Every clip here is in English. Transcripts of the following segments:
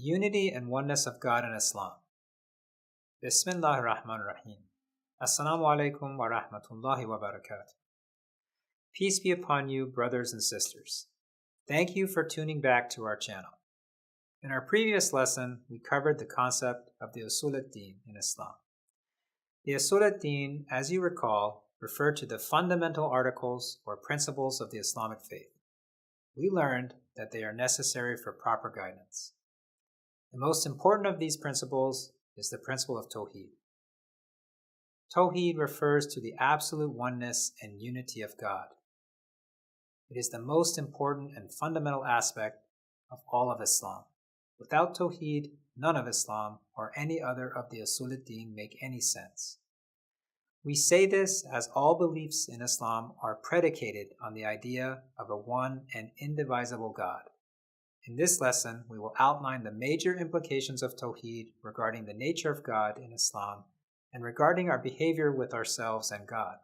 Unity and oneness of God in Islam. Bismillahir Rahmanir Rahim. Assalamu alaikum wa rahmatullahi wa barakatuh. Peace be upon you, brothers and sisters. Thank you for tuning back to our channel. In our previous lesson, we covered the concept of the usool-e-deen in Islam. The usul-e-deen, as you recall, referred to the fundamental articles or principles of the Islamic faith. We learned that they are necessary for proper guidance. The most important of these principles is the principle of Tawhīd. Tawhīd refers to the absolute oneness and unity of God. It is the most important and fundamental aspect of all of Islam. Without Tawhīd, none of Islam or any other of the usul-e-deen make any sense. We say this as all beliefs in Islam are predicated on the idea of a one and indivisible God. In this lesson, we will outline the major implications of Tawhīd regarding the nature of God in Islam and regarding our behavior with ourselves and God.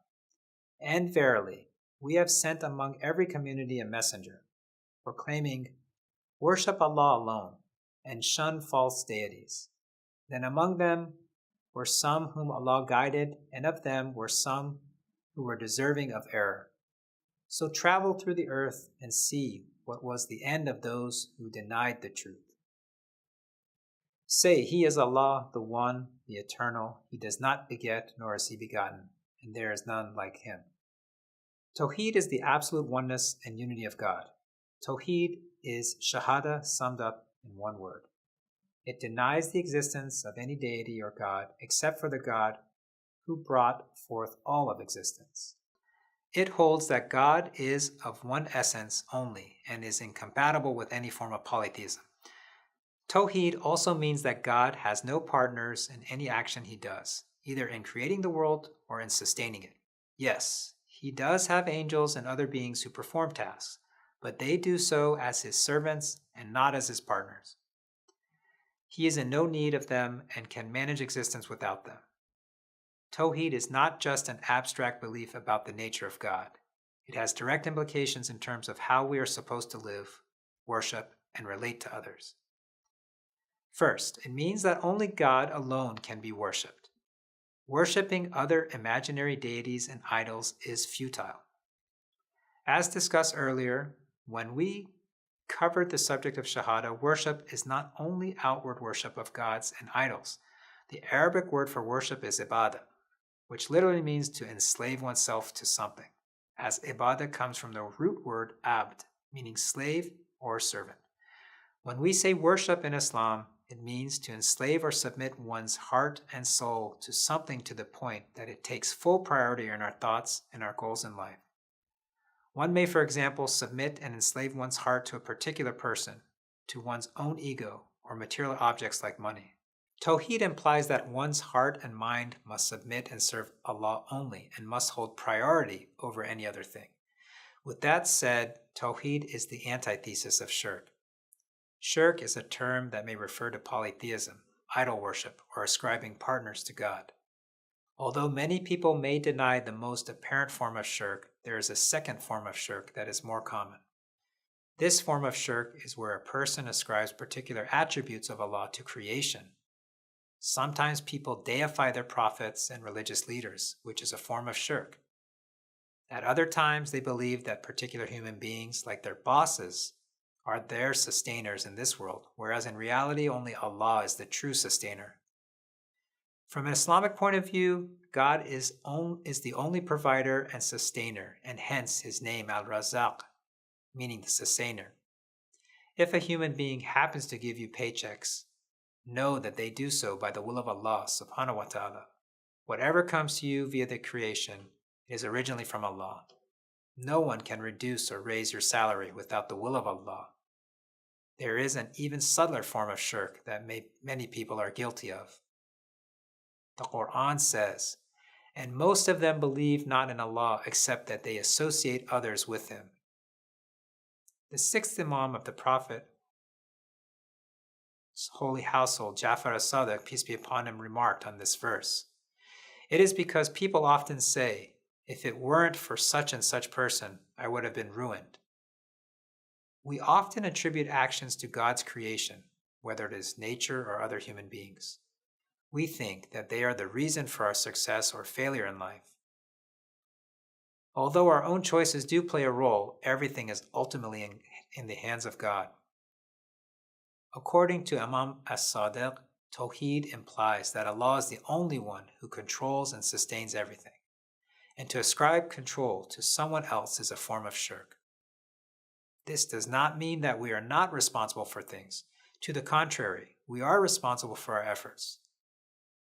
And verily, we have sent among every community a messenger, proclaiming, "Worship Allah alone and shun false deities." Then among them were some whom Allah guided, and of them were some who were deserving of error. So travel through the earth and see what was the end of those who denied the truth. Say, He is Allah, the One, the Eternal. He does not beget, nor is He begotten, and there is none like Him. Tawhīd is the absolute oneness and unity of God. Tawhīd is shahada summed up in one word. It denies the existence of any deity or God except for the God who brought forth all of existence. It holds that God is of one essence only and is incompatible with any form of polytheism. Tawhīd also means that God has no partners in any action He does, either in creating the world or in sustaining it. Yes, He does have angels and other beings who perform tasks, but they do so as His servants and not as His partners. He is in no need of them and can manage existence without them. Tawhīd is not just an abstract belief about the nature of God. It has direct implications in terms of how we are supposed to live, worship, and relate to others. First, it means that only God alone can be worshipped. Worshipping other imaginary deities and idols is futile. As discussed earlier, when we covered the subject of Shahada, worship is not only outward worship of gods and idols. The Arabic word for worship is ibadah, which literally means to enslave oneself to something, as ibadah comes from the root word abd, meaning slave or servant. When we say worship in Islam, it means to enslave or submit one's heart and soul to something to the point that it takes full priority in our thoughts and our goals in life. One may, for example, submit and enslave one's heart to a particular person, to one's own ego, or material objects like money. Tawhīd implies that one's heart and mind must submit and serve Allah only and must hold priority over any other thing. With that said, Tawhīd is the antithesis of shirk. Shirk is a term that may refer to polytheism, idol worship, or ascribing partners to God. Although many people may deny the most apparent form of shirk, there is a second form of shirk that is more common. This form of shirk is where a person ascribes particular attributes of Allah to creation. Sometimes people deify their prophets and religious leaders, which is a form of shirk. At other times, they believe that particular human beings, like their bosses, are their sustainers in this world, whereas in reality only Allah is the true sustainer. From an Islamic point of view, God is the only provider and sustainer, and hence His name al-Razzaq, meaning the sustainer. If a human being happens to give you paychecks, know that they do so by the will of Allah subhanahu wa ta'ala. Whatever comes to you via the creation is originally from Allah. No one can reduce or raise your salary without the will of Allah. There is an even subtler form of shirk that many people are guilty of. The Quran says, "And most of them believe not in Allah except that they associate others with Him." The sixth Imam of the Prophet's holy household, Ja'far as-Sadiq, peace be upon him, remarked on this verse, "It is because people often say, if it weren't for such and such person, I would have been ruined." We often attribute actions to God's creation, whether it is nature or other human beings. We think that they are the reason for our success or failure in life. Although our own choices do play a role, everything is ultimately in the hands of God. According to Imam as-Sadiq, Tawhīd implies that Allah is the only one who controls and sustains everything, and to ascribe control to someone else is a form of shirk. This does not mean that we are not responsible for things. To the contrary, we are responsible for our efforts.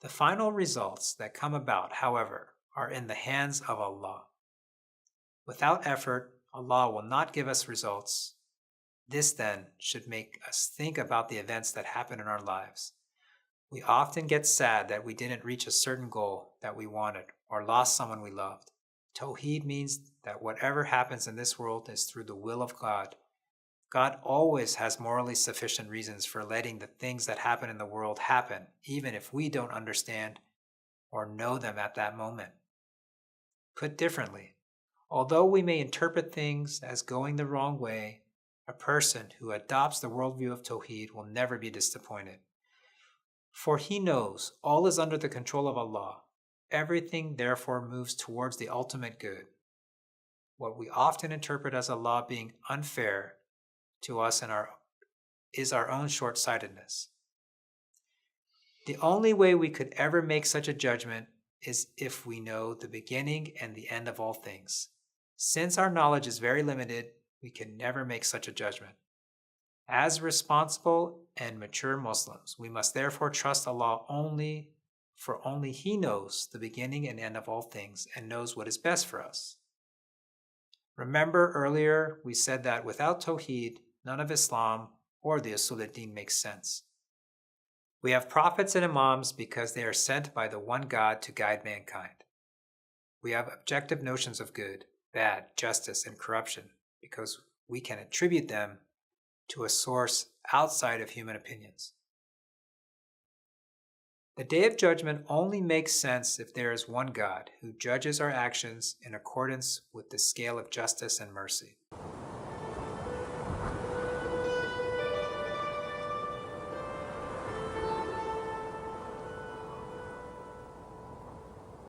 The final results that come about, however, are in the hands of Allah. Without effort, Allah will not give us results. This then should make us think about the events that happen in our lives. We often get sad that we didn't reach a certain goal that we wanted or lost someone we loved. Tawhīd means that whatever happens in this world is through the will of God. God always has morally sufficient reasons for letting the things that happen in the world happen, even if we don't understand or know them at that moment. Put differently, although we may interpret things as going the wrong way, a person who adopts the worldview of Tawhīd will never be disappointed. For he knows all is under the control of Allah. Everything therefore moves towards the ultimate good. What we often interpret as Allah being unfair to us is our own short-sightedness. The only way we could ever make such a judgment is if we know the beginning and the end of all things. Since our knowledge is very limited, we can never make such a judgment. As responsible and mature Muslims, we must therefore trust Allah only, for only He knows the beginning and end of all things and knows what is best for us. Remember earlier we said that without Tawhīd, none of Islam or the usul-e-deen makes sense. We have prophets and imams because they are sent by the one God to guide mankind. We have objective notions of good, bad, justice, and corruption because we can attribute them to a source outside of human opinions. The Day of Judgment only makes sense if there is one God who judges our actions in accordance with the scale of justice and mercy.